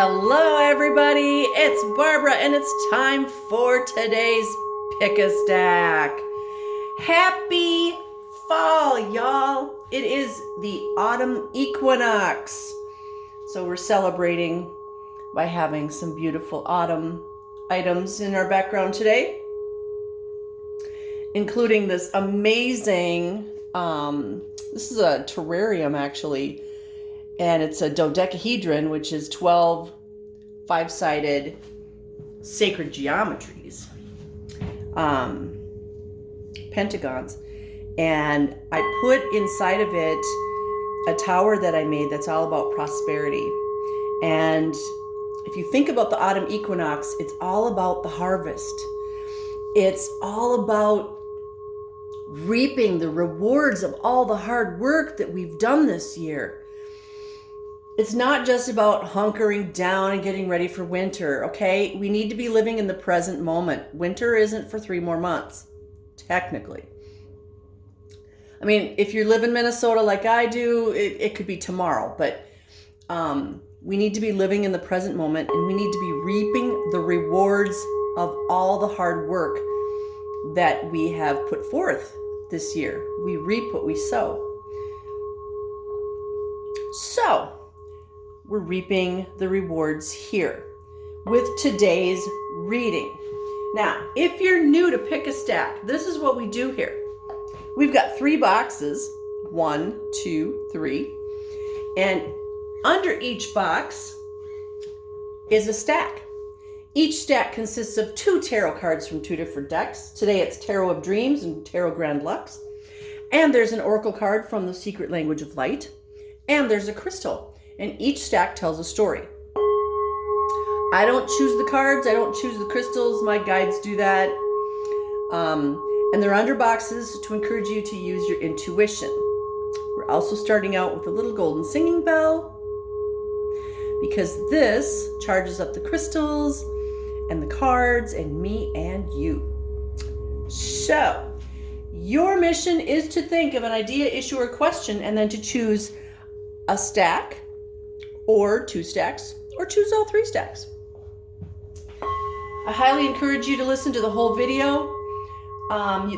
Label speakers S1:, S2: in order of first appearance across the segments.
S1: Hello, everybody. It's Barbara, and it's time for today's Pick a Stack. Happy fall, y'all. It is the autumn equinox. So we're celebrating by having some beautiful autumn items in our background today, including this amazing, this is a terrarium actually, and it's a dodecahedron, which is 12 five-sided sacred geometries, pentagons. And I put inside of it a tower that I made that's all about prosperity. And if you think about the autumn equinox, it's all about the harvest. It's all about reaping the rewards of all the hard work that we've done this year. It's not just about hunkering down and getting ready for winter, okay? We need to be living in the present moment. Winter isn't for 3 more months, technically. I mean, if you live in Minnesota like I do, it could be tomorrow, but we need to be living in the present moment, and we need to be reaping the rewards of all the hard work that we have put forth this year. We reap what we sow. So, we're reaping the rewards here with today's reading. Now, if you're new to Pick a Stack, this is what we do here. We've got 3 boxes, 1, 2, 3, and under each box is a stack. Each stack consists of 2 tarot cards from 2 different decks. Today it's Tarot of Dreams and Tarot Grand Lux. And there's an oracle card from the Secret Language of Light. And there's a crystal. And each stack tells a story. I don't choose the cards. I don't choose the crystals. My guides do that. And they're under boxes to encourage you to use your intuition. We're also starting out with a little golden singing bell, because this charges up the crystals and the cards and me and you. So, your mission is to think of an idea, issue, or question, and then to choose a stack, or 2 stacks, or choose all 3 stacks. I highly encourage you to listen to the whole video.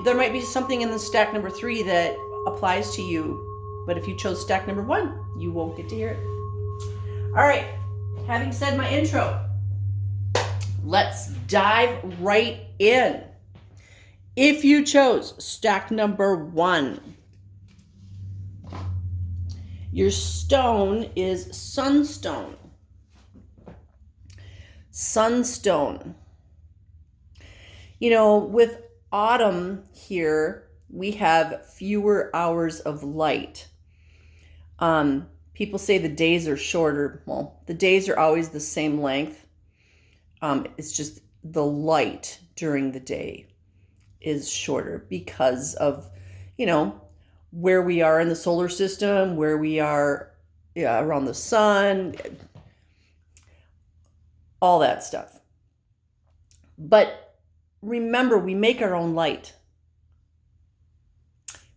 S1: There might be something in the stack number 3 that applies to you, but if you chose stack number 1, you won't get to hear it. All right, having said my intro, let's dive right in. If you chose stack number 1, your stone is sunstone. Sunstone. You know, with autumn here, we have fewer hours of light. People say the days are shorter. Well, the days are always the same length. It's just the light during the day is shorter because of, you know, where we are in the solar system, where we are around the sun, all that stuff. But remember, we make our own light.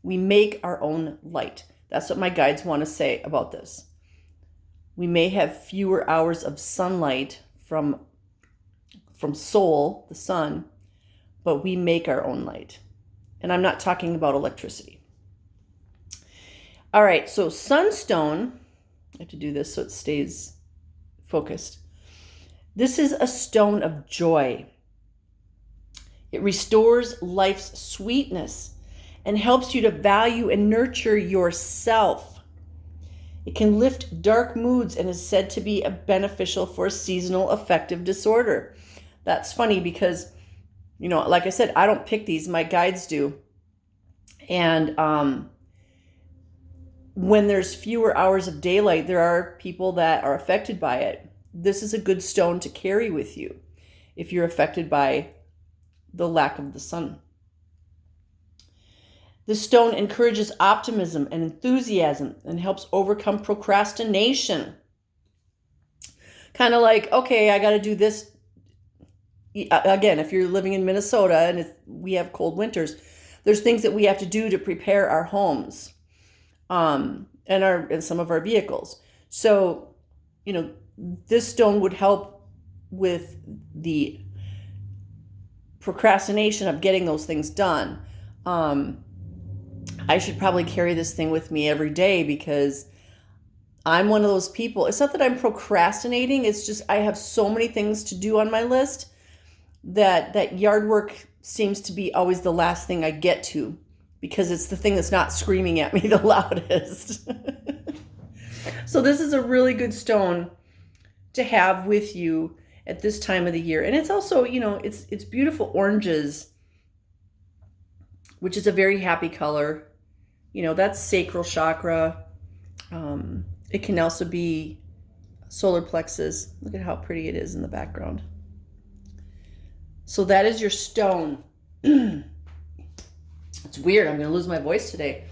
S1: We make our own light. That's what my guides want to say about this. We may have fewer hours of sunlight from Sol, the sun, but we make our own light. And I'm not talking about electricity. All right, so sunstone, I have to do this so it stays focused. This is a stone of joy. It restores life's sweetness and helps you to value and nurture yourself. It can lift dark moods and is said to be beneficial for seasonal affective disorder. That's funny because, you know, like I said, I don't pick these, my guides do. And when there's fewer hours of daylight, there are people that are affected by it. This is a good stone to carry with you if you're affected by the lack of the sun. The stone encourages optimism and enthusiasm and helps overcome procrastination. Kind of like, okay, I got to do this. Again, if you're living in Minnesota and we have cold winters, there's things that we have to do to prepare our homes and some of our vehicles. So this stone would help with the procrastination of getting those things done. I should probably carry this thing with me every day because I'm one of those people. It's not that I'm procrastinating. It's just I have so many things to do on my list that yard work seems to be always the last thing I get to because it's the thing that's not screaming at me the loudest. So this is a really good stone to have with you at this time of the year. And it's also, it's beautiful oranges, which is a very happy color. That's sacral chakra. It can also be solar plexus. Look at how pretty it is in the background. So that is your stone. It's weird. I'm going to lose my voice today.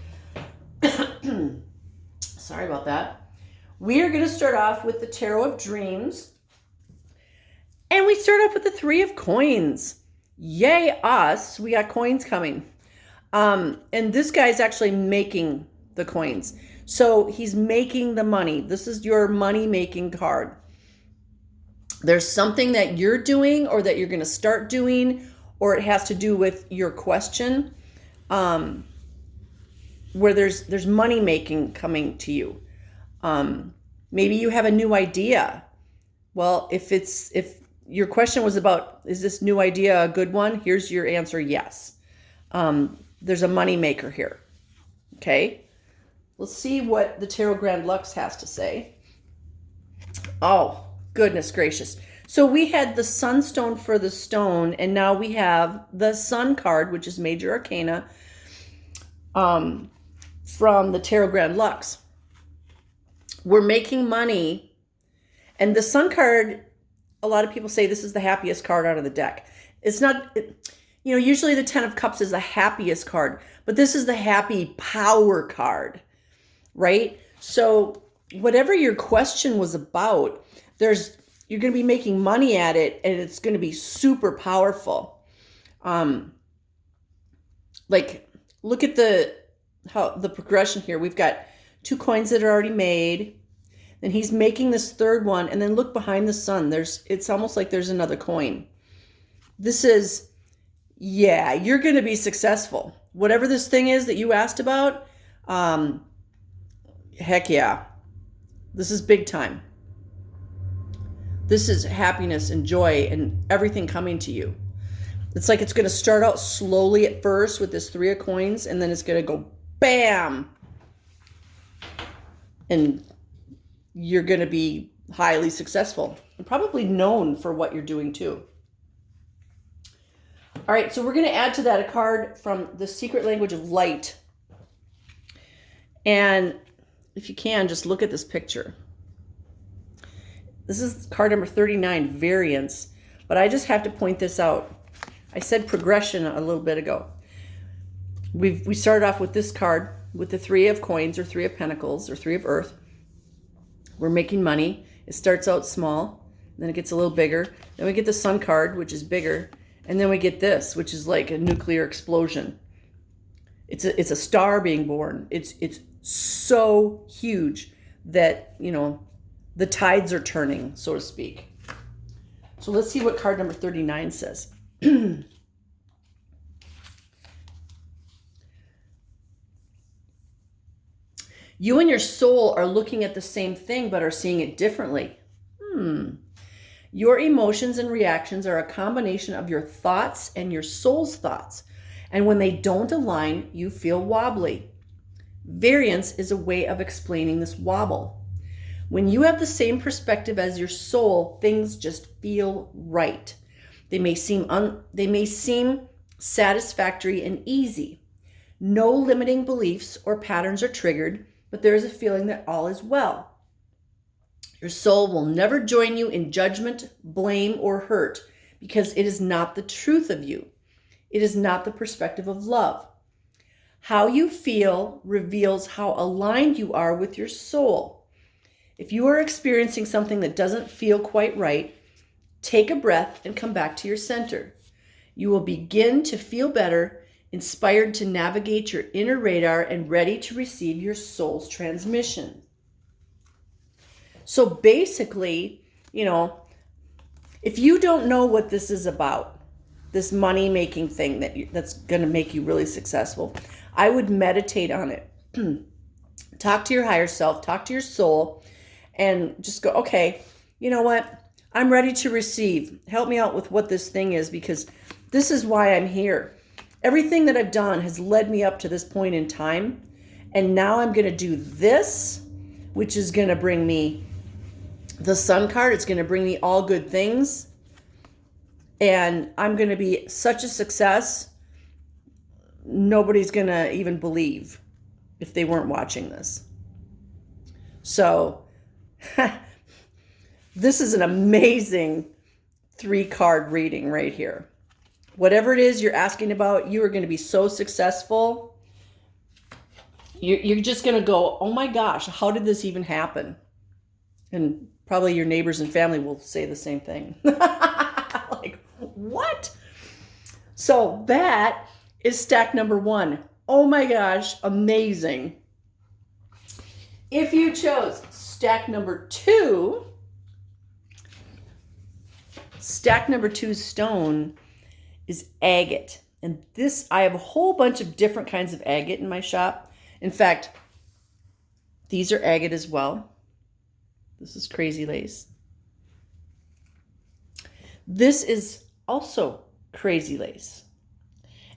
S1: Sorry about that. We are going to start off with the Tarot of Dreams. And we start off with the Three of Coins. Yay us. We got coins coming. And this guy's actually making the coins. So he's making the money. This is your money-making card. There's something that you're doing or that you're going to start doing, or it has to do with your question, where there's money-making coming to you. Maybe you have a new idea. Well, if your question was about, is this new idea a good one? Here's your answer, yes. There's a money maker here. Okay. Let's see what the Tarot Grand Lux has to say. Oh, goodness gracious. So we had the Sunstone for the stone, and now we have the Sun card, which is Major Arcana, from the Tarot Grand Lux. We're making money, and the Sun card, a lot of people say this is the happiest card out of the deck. It's not, usually the Ten of Cups is the happiest card, but this is the happy power card, right? So whatever your question was about, you're going to be making money at it, and it's going to be super powerful. Look at the progression here. We've got 2 coins that are already made. Then he's making this third one, and then look behind the sun. It's almost like there's another coin. This is, you're going to be successful. Whatever this thing is that you asked about, heck yeah. This is big time. This is happiness and joy and everything coming to you. It's like it's going to start out slowly at first with this 3 of coins, and then it's going to go bam. And you're going to be highly successful and probably known for what you're doing too. All right, so we're going to add to that a card from the Secret Language of Light. And if you can, just look at this picture. This is card number 39, Variance. But I just have to point this out. I said progression a little bit ago. We started off with this card with the 3 of Coins, or 3 of Pentacles, or 3 of Earth. We're making money. It starts out small, then it gets a little bigger. Then we get the Sun card, which is bigger. And then we get this, which is like a nuclear explosion. It's a star being born. It's so huge that, the tides are turning, so to speak. So let's see what card number 39 says. You and your soul are looking at the same thing, but are seeing it differently. Your emotions and reactions are a combination of your thoughts and your soul's thoughts. And when they don't align, you feel wobbly. Variance is a way of explaining this wobble. When you have the same perspective as your soul, things just feel right. They may seem satisfactory and easy. No limiting beliefs or patterns are triggered, but there is a feeling that all is well. Your soul will never join you in judgment, blame, or hurt because it is not the truth of you. It is not the perspective of love. How you feel reveals how aligned you are with your soul. If you are experiencing something that doesn't feel quite right, take a breath and come back to your center. You will begin to feel better, inspired to navigate your inner radar and ready to receive your soul's transmission. So basically, you know, if you don't know what this is about, this money making thing that's going to make you really successful, I would meditate on it. Talk to your higher self, talk to your soul, and just go, okay, you know what? I'm ready to receive. Help me out with what this thing is, because this is why I'm here. Everything that I've done has led me up to this point in time. And now I'm going to do this, which is going to bring me the Sun card. It's going to bring me all good things. And I'm going to be such a success. Nobody's going to even believe if they weren't watching this. So this is an amazing 3-card reading right here. Whatever it is you're asking about, you are going to be so successful. You're just going to go, oh my gosh, how did this even happen? And probably your neighbors and family will say the same thing. Like, what? So that is stack number 1. Oh my gosh, amazing. If you chose stack number 2, stack number 2's stone is agate. And this, I have a whole bunch of different kinds of agate in my shop. In fact, these are agate as well. This is crazy lace. This is also crazy lace.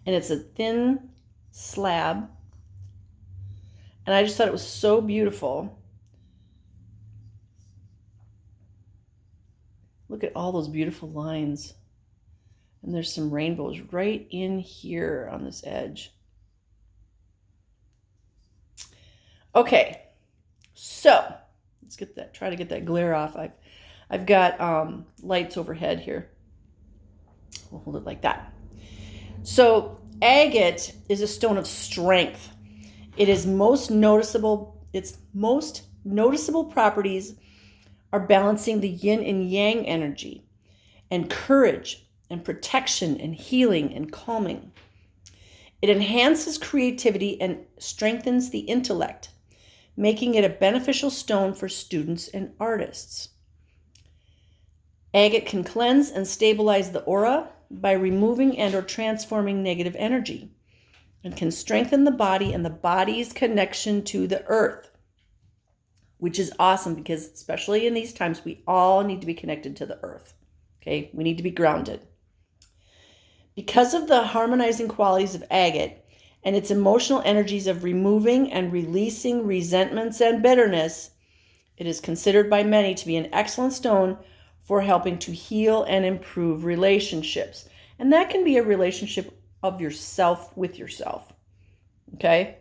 S1: And it's a thin slab. And I just thought it was so beautiful. Look at all those beautiful lines. And there's some rainbows right in here on this edge. Okay, so let's get that, try to get that glare off. I've got lights overhead here. We'll hold it like that. So agate is a stone of strength. Its most noticeable properties are balancing the yin and yang energy, and courage and protection and healing and calming. It enhances creativity and strengthens the intellect, making it a beneficial stone for students and artists. Agate can cleanse and stabilize the aura by removing and or transforming negative energy, and can strengthen the body and the body's connection to the earth, which is awesome because especially in these times, we all need to be connected to the earth. Okay, we need to be grounded. Because of the harmonizing qualities of agate and its emotional energies of removing and releasing resentments and bitterness, it is considered by many to be an excellent stone for helping to heal and improve relationships. And that can be a relationship of yourself with yourself. Okay?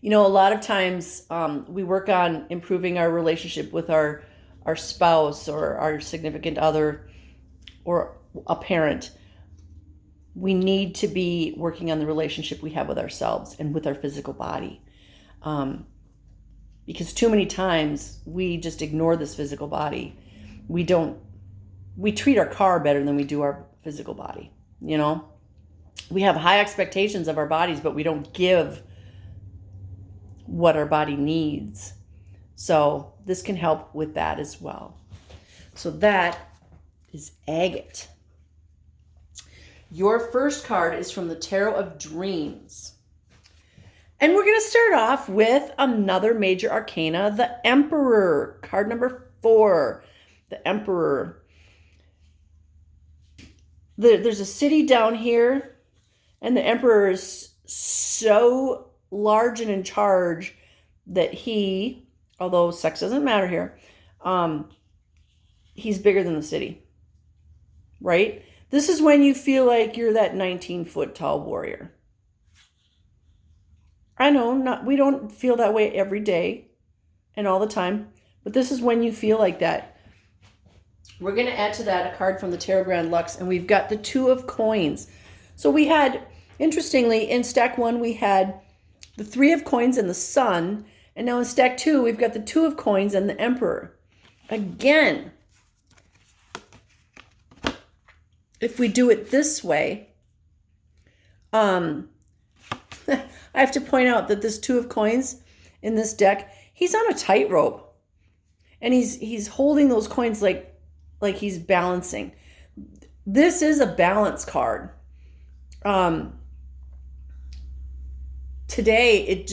S1: You know, a lot of times we work on improving our relationship with our spouse or our significant other or a parent. We need to be working on the relationship we have with ourselves and with our physical body. Because too many times we just ignore this physical body. We treat our car better than we do our physical body, you know? We have high expectations of our bodies, but we don't give what our body needs. So this can help with that as well. So that is agate. Your first card is from the Tarot of Dreams. And we're going to start off with another major arcana, the Emperor, card number 4, the Emperor. There's a city down here, and the Emperor is so large and in charge that he, although sex doesn't matter here, he's bigger than the city, right? This is when you feel like you're that 19-foot tall warrior. I know we don't feel that way every day and all the time, but this is when you feel like that. We're going to add to that a card from the Tarot Grand Lux, and we've got the 2 of Coins. So we had, interestingly, in stack 1, we had the 3 of Coins and the Sun, and now in stack 2, we've got the 2 of Coins and the Emperor. Again, if we do it this way, I have to point out that this 2 of Coins in this deck, he's on a tightrope. and he's holding those coins like he's balancing. This is a balance card. Today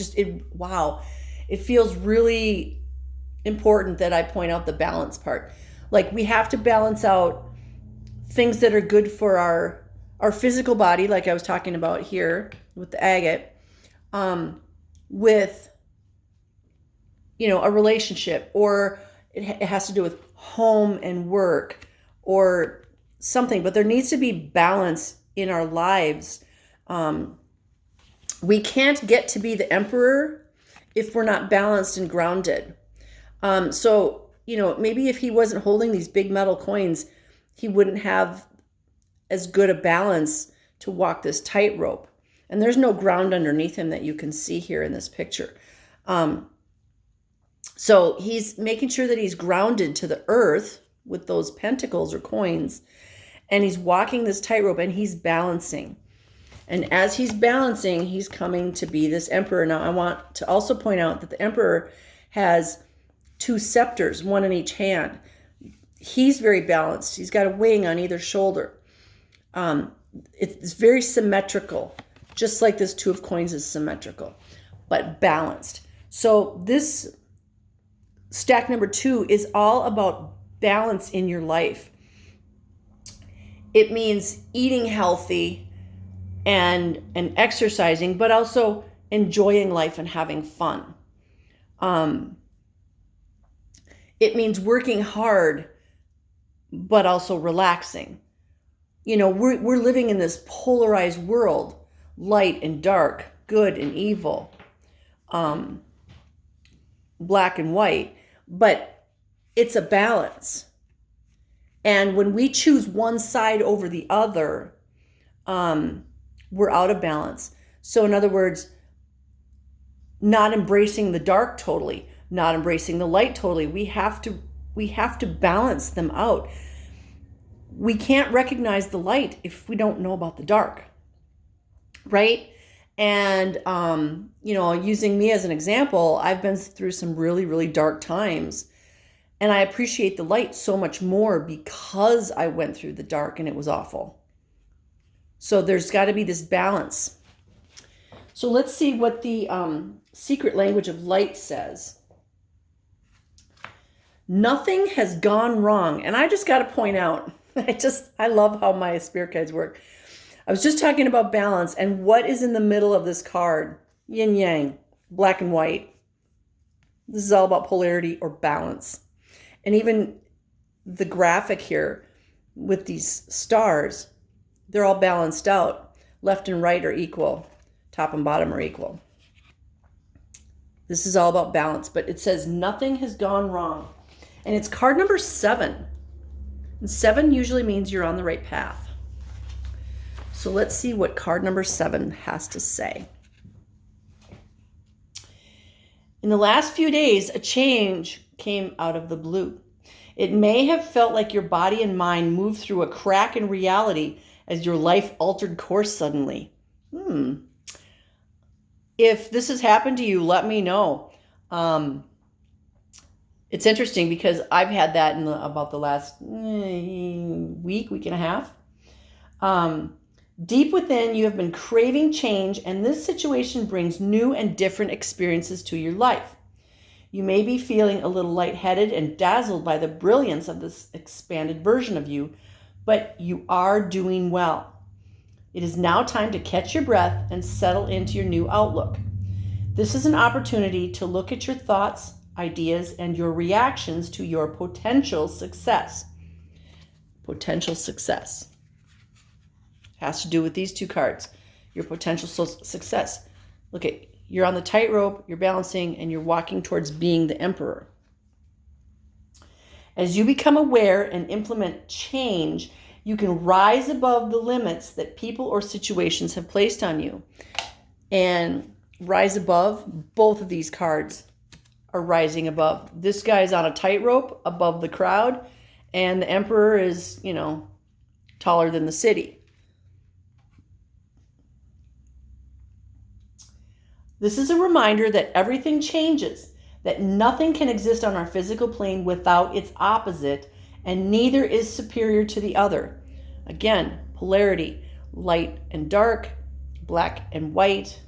S1: wow, it feels really important that I point out the balance part. Like, we have to balance out things that are good for our physical body, like I was talking about here with the agate, with, a relationship, or it has to do with home and work or something, but there needs to be balance in our lives. We can't get to be the emperor if we're not balanced and grounded. So, maybe if he wasn't holding these big metal coins, he wouldn't have as good a balance to walk this tightrope. And there's no ground underneath him that you can see here in this picture. So he's making sure that he's grounded to the earth with those pentacles or coins, and he's walking this tightrope and he's balancing. And as he's balancing, he's coming to be this emperor. Now, I want to also point out that the emperor has 2 scepters, one in each hand. He's very balanced. He's got a wing on either shoulder. It's very symmetrical, just like this 2 of coins is symmetrical, but balanced. So this stack number 2 is all about balance in your life. It means eating healthy and exercising, but also enjoying life and having fun. It means working hard, but also relaxing. We're living in this polarized world, light and dark, good and evil, black and white, but it's a balance. And when we choose one side over the other, we're out of balance. So in other words, not embracing the dark totally, not embracing the light totally. We have to balance them out. We can't recognize the light if we don't know about the dark, right? And, using me as an example, I've been through some really, really dark times, and I appreciate the light so much more because I went through the dark and it was awful. So there's got to be this balance. So let's see what the secret language of light says. Nothing has gone wrong. And I just got to point out, I love how my spirit guides work. I was just talking about balance, and what is in the middle of this card? Yin yang, black and white. This is all about polarity or balance. And even the graphic here with these stars, they're all balanced out. Left and right are equal. Top and bottom are equal. This is all about balance, but it says nothing has gone wrong. And it's card number 7. And 7 usually means you're on the right path. So let's see what card number 7 has to say. In the last few days, a change came out of the blue. It may have felt like your body and mind moved through a crack in reality as your life altered course suddenly. If this has happened to you, let me know. It's interesting because I've had that in about the last week and a half. Deep within, you have been craving change, and this situation brings new and different experiences to your life. You may be feeling a little lightheaded and dazzled by the brilliance of this expanded version of you, but you are doing well. It is now time to catch your breath and settle into your new outlook. This is an opportunity to look at your thoughts, ideas, and your reactions to your potential success. Potential success has to do with these 2 cards. Your potential success. Look at, you're on the tightrope, you're balancing, and you're walking towards being the emperor. As you become aware and implement change, you can rise above the limits that people or situations have placed on you. And rise above, both of these cards are rising above. This guy's on a tightrope above the crowd, and the emperor is, taller than the city. This is a reminder that everything changes. that nothing can exist on our physical plane without its opposite, and neither is superior to the other. Again, polarity, light and dark, black and white.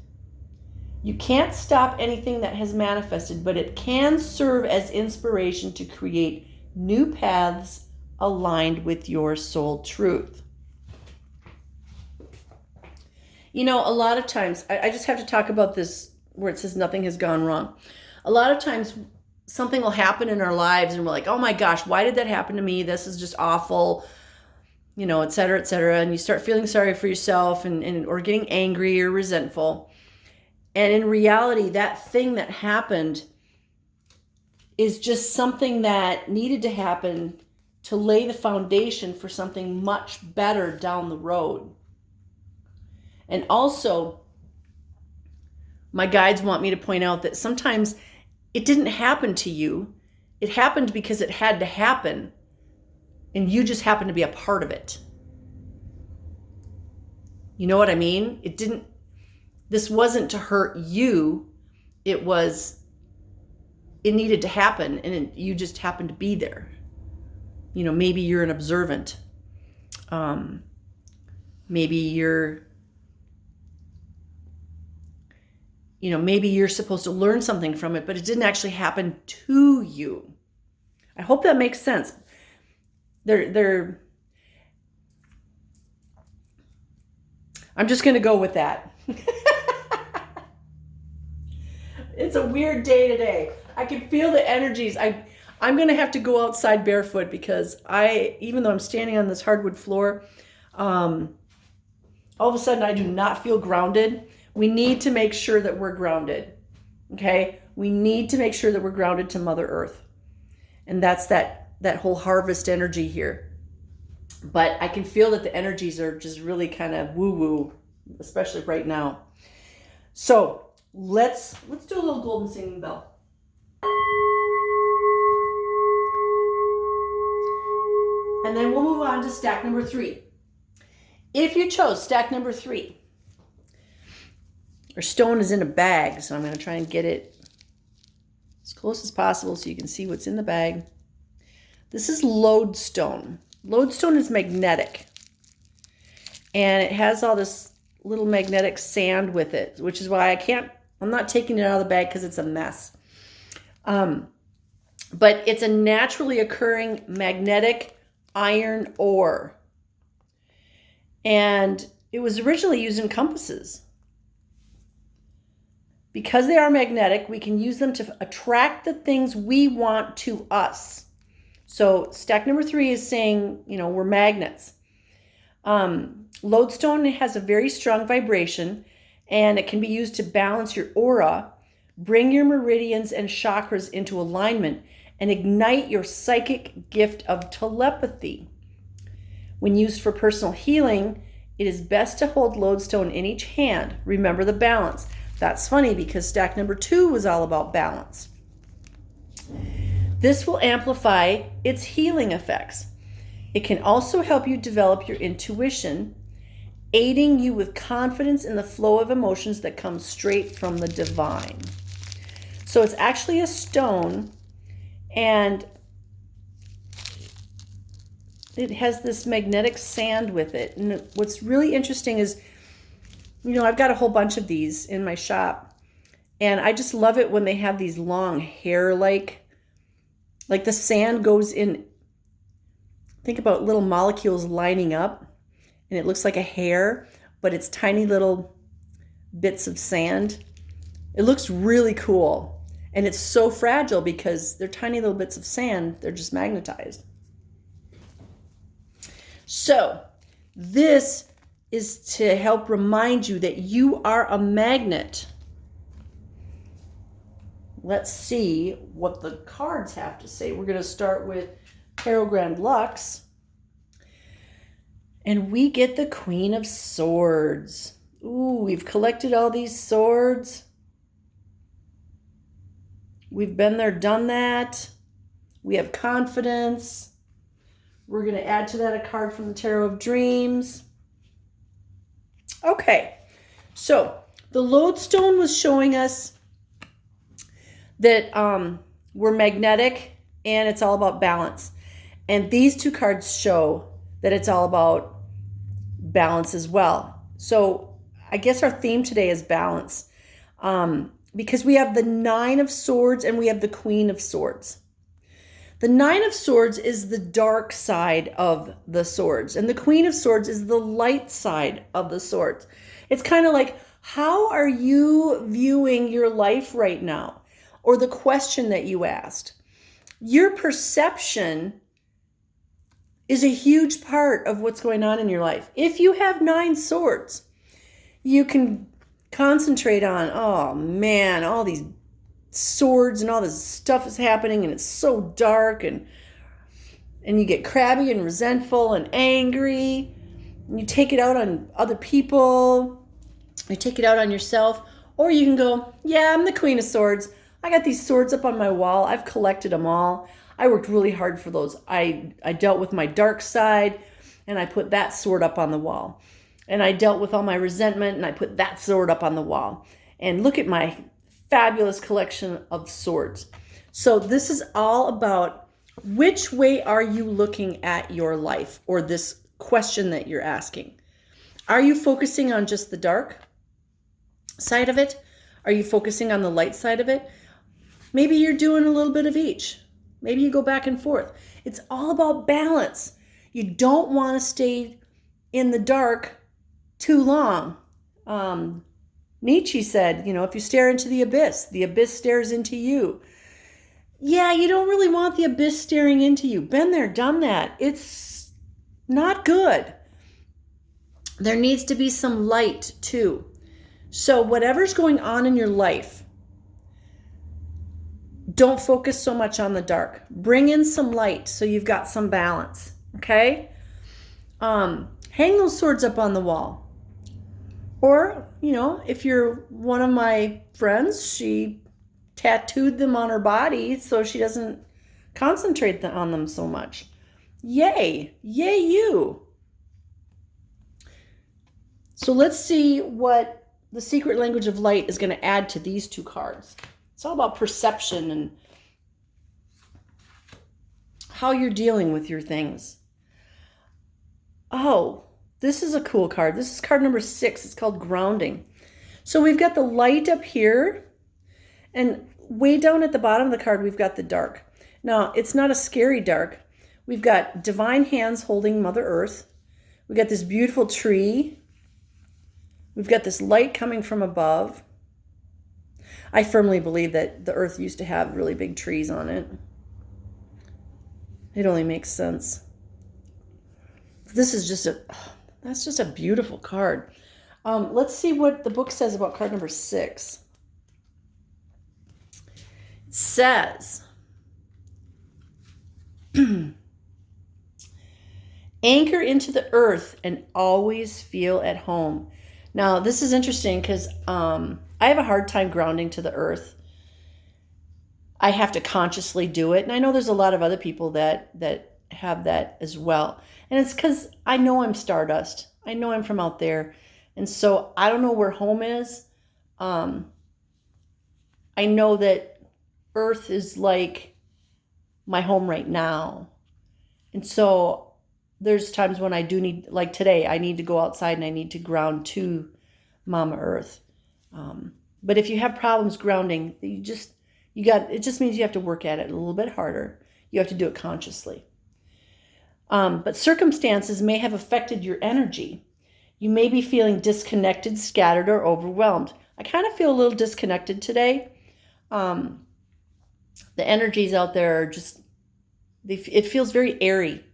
S1: You can't stop anything that has manifested, but it can serve as inspiration to create new paths aligned with your soul truth. You know, a lot of times, I just have to talk about this where it says nothing has gone wrong. A lot of times something will happen in our lives and we're like, oh my gosh, why did that happen to me? This is just awful, you know, et cetera, et cetera. And you start feeling sorry for yourself and or getting angry or resentful. And in reality, that thing that happened is just something that needed to happen to lay the foundation for something much better down the road. And also, my guides want me to point out that sometimes it didn't happen to you. It happened because it had to happen, and you just happened to be a part of it. You know what I mean? This wasn't to hurt you. It needed to happen, and you just happened to be there. You know, maybe you're an observant. Maybe you're supposed to learn something from it, but it didn't actually happen to you. I hope that makes sense. I'm just going to go with that. It's a weird day today. I can feel the energies. I'm going to have to go outside barefoot because even though I'm standing on this hardwood floor, all of a sudden I do not feel grounded. We need to make sure that we're grounded. Okay? We need to make sure that we're grounded to Mother Earth. And that's that whole harvest energy here. But I can feel that the energies are just really kind of woo-woo, especially right now. So let's do a little golden singing bell. And then we'll move on to stack number 3. If you chose stack number 3, our stone is in a bag, so I'm going to try and get it as close as possible so you can see what's in the bag. This is lodestone. Lodestone is magnetic, and it has all this little magnetic sand with it, which is why I'm not taking it out of the bag because it's a mess. But it's a naturally occurring magnetic iron ore, and it was originally used in compasses. Because they are magnetic, we can use them to attract the things we want to us. So stack number 3 is saying, we're magnets. Lodestone has a very strong vibration, and it can be used to balance your aura, bring your meridians and chakras into alignment, and ignite your psychic gift of telepathy. When used for personal healing, it is best to hold lodestone in each hand. Remember the balance. That's funny because stack number 2 was all about balance. This will amplify its healing effects. It can also help you develop your intuition, aiding you with confidence in the flow of emotions that comes straight from the divine. So it's actually a stone, and it has this magnetic sand with it. And what's really interesting is, I've got a whole bunch of these in my shop, and I just love it when they have these long hair, like the sand goes in. Think about little molecules lining up, and it looks like a hair, but it's tiny little bits of sand. It looks really cool, and it's so fragile because they're tiny little bits of sand. They're just magnetized. So this is to help remind you that you are a magnet. Let's see what the cards have to say. We're going to start with Tarot Grand Lux. And we get the Queen of Swords. Ooh, we've collected all these swords. We've been there, done that. We have confidence. We're going to add to that a card from the Tarot of Dreams. Okay, so the lodestone was showing us that we're magnetic and it's all about balance. And these two cards show that it's all about balance as well. So I guess our theme today is balance, because we have the Nine of Swords and we have the Queen of Swords. The Nine of Swords is the dark side of the swords, and the Queen of Swords is the light side of the swords. It's kind of like, how are you viewing your life right now? Or the question that you asked. Your perception is a huge part of what's going on in your life. If you have 9 swords, you can concentrate on, oh man, all these swords and all this stuff is happening and it's so dark, and you get crabby and resentful and angry, and you take it out on other people, you take it out on yourself. Or you can go, yeah, I'm the Queen of Swords. I got these swords up on my wall. I've collected them all. I worked really hard for those. I dealt with my dark side, and I put that sword up on the wall. And I dealt with all my resentment, and I put that sword up on the wall. And look at my fabulous collection of swords. So this is all about, which way are you looking at your life, or this question that you're asking? Are you focusing on just the dark side of it? Are you focusing on the light side of it? Maybe you're doing a little bit of each. Maybe you go back and forth. It's all about balance. You don't want to stay in the dark too long. Nietzsche said, if you stare into the abyss stares into you. Yeah, you don't really want the abyss staring into you. Been there, done that. It's not good. There needs to be some light too. So whatever's going on in your life, don't focus so much on the dark. Bring in some light so you've got some balance, okay? Hang those swords up on the wall. Or, if you're one of my friends, she tattooed them on her body so she doesn't concentrate on them so much. Yay! Yay you! So let's see what the secret language of light is going to add to these 2 cards. It's all about perception and how you're dealing with your things. Oh, this is a cool card. This is card number 6. It's called Grounding. So we've got the light up here, and way down at the bottom of the card, we've got the dark. Now, it's not a scary dark. We've got divine hands holding Mother Earth. We've got this beautiful tree. We've got this light coming from above. I firmly believe that the earth used to have really big trees on it. It only makes sense. This is that's just a beautiful card. Let's see what the book says about card number 6. It says, anchor into the earth and always feel at home. Now, this is interesting because I have a hard time grounding to the earth. I have to consciously do it. And I know there's a lot of other people that have that as well. And it's because I know I'm stardust. I know I'm from out there. And so I don't know where home is. I know that earth is like my home right now. And so there's times when I do need, like today, I need to go outside and I need to ground to Mama Earth. But if you have problems grounding, it just means you have to work at it a little bit harder. You have to do it consciously. But circumstances may have affected your energy. You may be feeling disconnected, scattered, or overwhelmed. I kind of feel a little disconnected today. The energies out there are just, it feels very airy.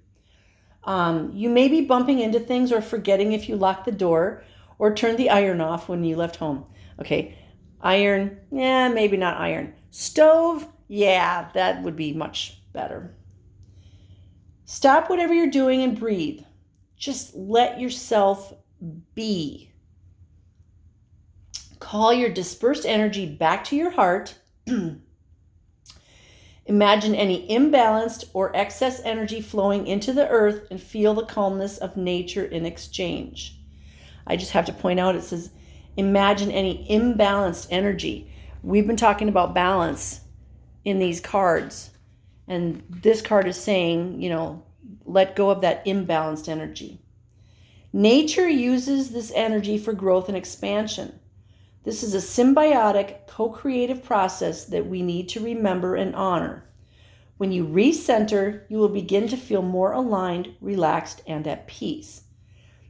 S1: You may be bumping into things or forgetting if you locked the door or turned the iron off when you left home. Okay, iron, yeah, maybe not iron. Stove, yeah, that would be much better. Stop whatever you're doing and breathe. Just let yourself be. Call your dispersed energy back to your heart. Imagine any imbalanced or excess energy flowing into the earth and feel the calmness of nature in exchange. I just have to point out, it says, imagine any imbalanced energy. We've been talking about balance in these cards. And this card is saying, let go of that imbalanced energy. Nature uses this energy for growth and expansion. This is a symbiotic, co-creative process that we need to remember and honor. When you recenter, you will begin to feel more aligned, relaxed, and at peace.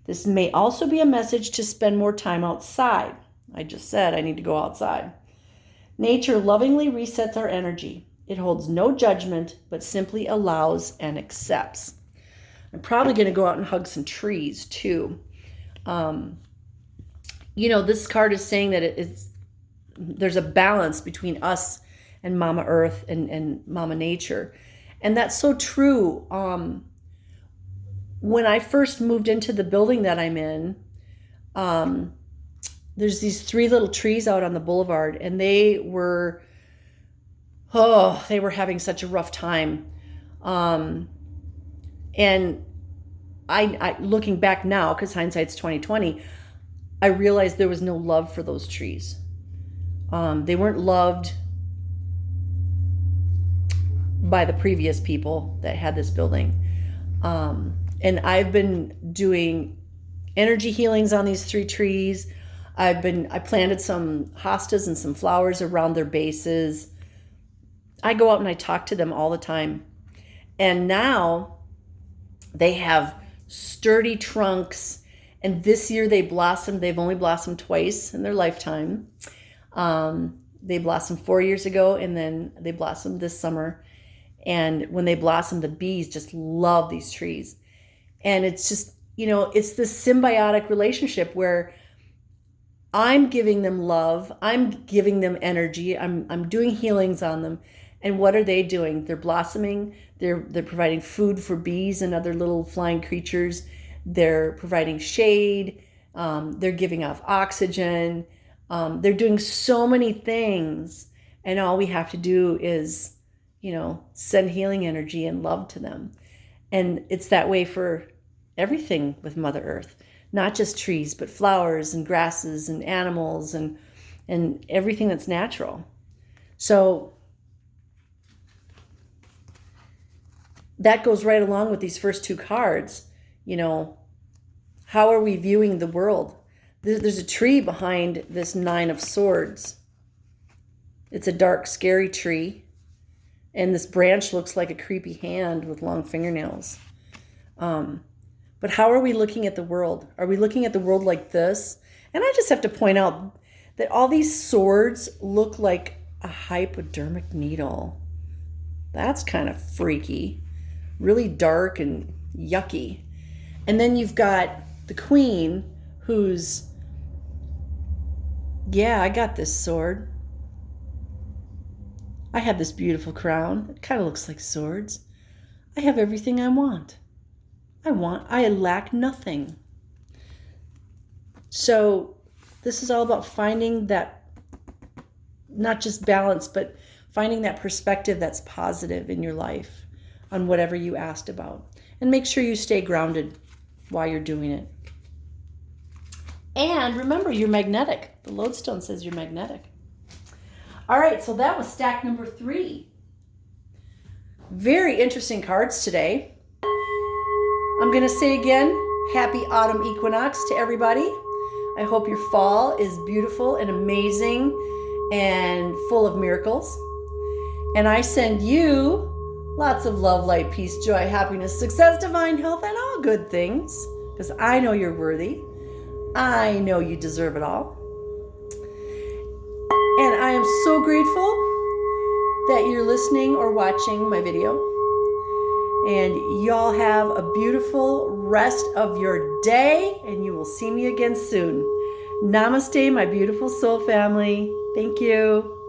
S1: This may also be a message to spend more time outside. I just said I need to go outside. Nature lovingly resets our energy. It holds no judgment, but simply allows and accepts. I'm probably going to go out and hug some trees too. This card is saying that there's a balance between us and Mama Earth and Mama Nature. And that's so true. When I first moved into the building that I'm in, there's these 3 little trees out on the boulevard, and they were having such a rough time. And I looking back now, because hindsight's 2020, I realized there was no love for those trees. They weren't loved by the previous people that had this building. And I've been doing energy healings on these 3 trees. I planted some hostas and some flowers around their bases. I go out and I talk to them all the time. And now they have sturdy trunks. And this year they blossomed. They've only blossomed twice in their lifetime. They blossomed 4 years ago, and then they blossomed this summer. And when they blossom, the bees just love these trees. And it's just, it's this symbiotic relationship where I'm giving them love. I'm giving them energy. I'm doing healings on them. And what are they doing? They're blossoming. They're providing food for bees and other little flying creatures. They're providing shade. They're giving off oxygen. They're doing so many things. And all we have to do is, send healing energy and love to them. And it's that way for everything with Mother Earth, not just trees, but flowers and grasses and animals and everything that's natural. So that goes right along with these first 2 cards. How are we viewing the world? There's a tree behind this 9 of Swords. It's a dark, scary tree. And this branch looks like a creepy hand with long fingernails. But how are we looking at the world? Are we looking at the world like this? And I just have to point out that all these swords look like a hypodermic needle. That's kind of freaky. Really dark and yucky. And then you've got the Queen, who's, I got this sword. I have this beautiful crown. It kind of looks like swords. I have everything I want. I lack nothing. So this is all about finding that, not just balance, but finding that perspective that's positive in your life on whatever you asked about. And make sure you stay grounded while you're doing it. And remember, you're magnetic. The lodestone says you're magnetic. All right, so that was stack number 3. Very interesting cards today. I'm going to say again, happy autumn equinox to everybody. I hope your fall is beautiful and amazing and full of miracles. And I send you lots of love, light, peace, joy, happiness, success, divine health, and all good things, because I know you're worthy. I know you deserve it all. And I am so grateful that you're listening or watching my video. And y'all have a beautiful rest of your day, and you will see me again soon. Namaste, my beautiful soul family. Thank you.